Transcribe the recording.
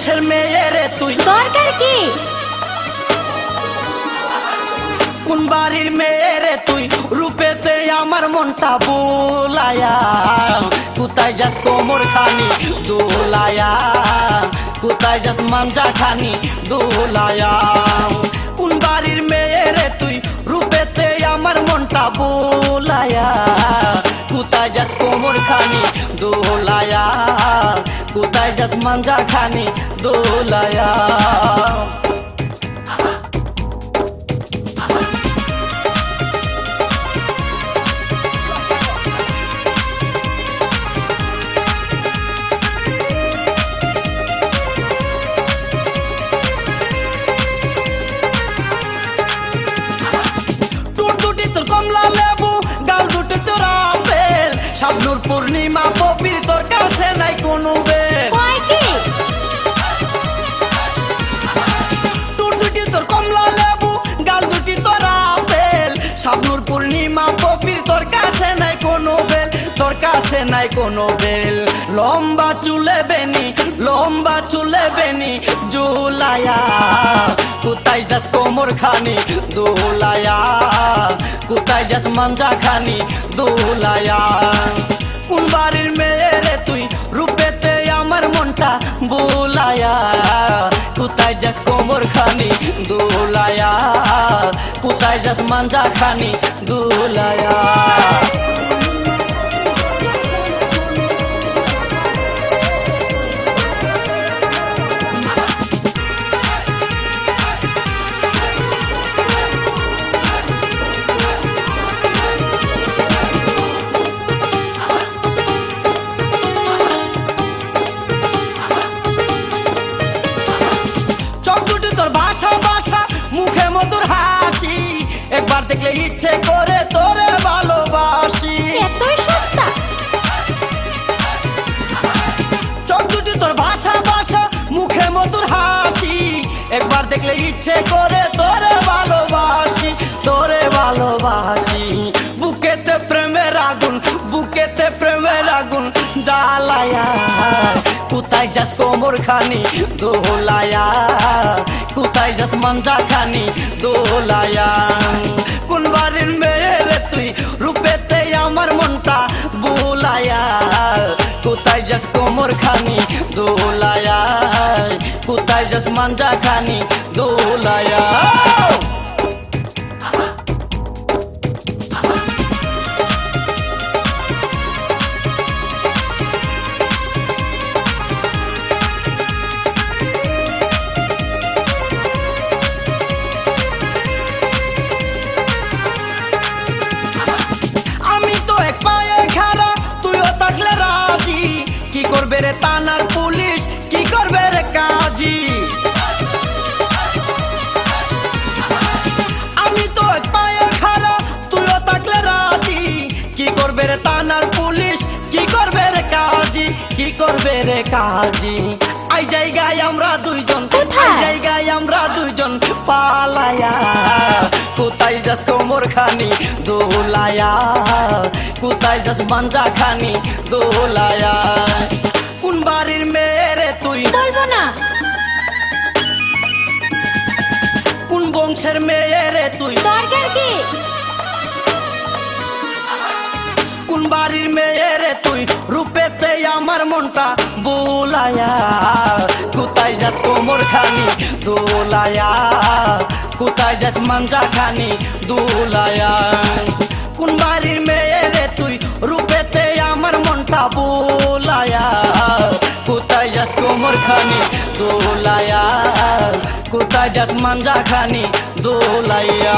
বংশের মেয়ে রে তুই? দরকার কি? কোন বাড়ির মেয়ে রে তুই? রূপেতে আমার মনটা বুলায়া, কোথায় যাস কোমর খানি দোলায়া, কোথায় যাস মাঞ্জা খানি দোলায়া। কোন বাড়ির মেয়ে রে তুই? রূপেতে আমার মনটা বুলায়া, কোথায় যাস কোমর খানি দোলায়া, কোথায় যাস মাঞ্জা খানি দোলায়া। কমলা লেবু গাল দুটো তোর আপেল, শাবনূর পূর্ণিমা পবির তোর কাছে নাই কোনো বেল। টুর দুটি তোর কমলা লেবু গাল দুটি তোর আপেল, শাবনূর পূর্ণিমা পবির তোর কাছে নাই কোনো বেল, তোর কাছে নাই কোনো বেল। লম্বা চুলে বেনি, লম্বা চুলে বেনি জুলায়া, কোথায় যাস কোমর খানি দোলায়া, কোথায় যাস মাঞ্জা খানি দোলায়া। কোন বাড়ির মেয়ে রে তুই? রূপেতে আমার মনটা বুলায়া, কোথায় যাস কোমর খানি দোলায়া, কোথায় যাস মাঞ্জা খানি দোলায়া। মুখে মধুর হাসি, একবার দেখলে ইচ্ছে করে তোরে ভালোবাসি। এতই সস্তা? চোখ দুটি তোর ভাষা ভাষা, মুখে মধুর হাসি, একবার দেখলে ইচ্ছে করে তোরে ভালোবাসি, তোরে ভালোবাসি। বুকেতে প্রেমের আগুন, বুকেতে প্রেমের আগুন জ্বালায়া, কোথায় যাস কোমর খানি দোলায়া, কোথায় যাস মাঞ্জা খানি দোলায়া। কোন বাড়ির মেয়ে রে তুই? রূপেতে আমার মনটা বুলায়া, কোথায় যাস কোমর খানি দোলায়া, কোথায় যাস মাঞ্জা খানি দোলায়া। করবে রে থানার পুলিশ, কি করবে রে কাজী? আমি তো এক পায়ে খাড়া, তুইও থাকলে রাজি, কি করবে রে থানার পুলিশ, কি করবে রে কাজী, কি করবে রে কাজী? এই জায়গায় আমরা দুইজন, এই জায়গায় আমরা দুইজন পালায়া, কোথায় যাস কোমর খানি দোলায়া, কোথায় যাস মাঞ্জা খানি দোলায়া। কোন বাড়ির মেয়ে রে তুই? বলবো না। কোন বংশের মেয়ে রে তুই? দরকার কি? কোন বাড়ির মেয়ে রে তুই? রূপেতে আমার মনটা বুলায়া, কোথায় যাস কোমর খানি দোলায়া, কোথায় যাস মাঞ্জা খানি দোলায়া। কোন বাড়ির মেয়ে রে তুই? রূপেতে আমার মনটা বুলায়া, কোথায় যাস কোমর খানি দোলায়া, কোথায় যাস মাঞ্জা খানি দোলায়া।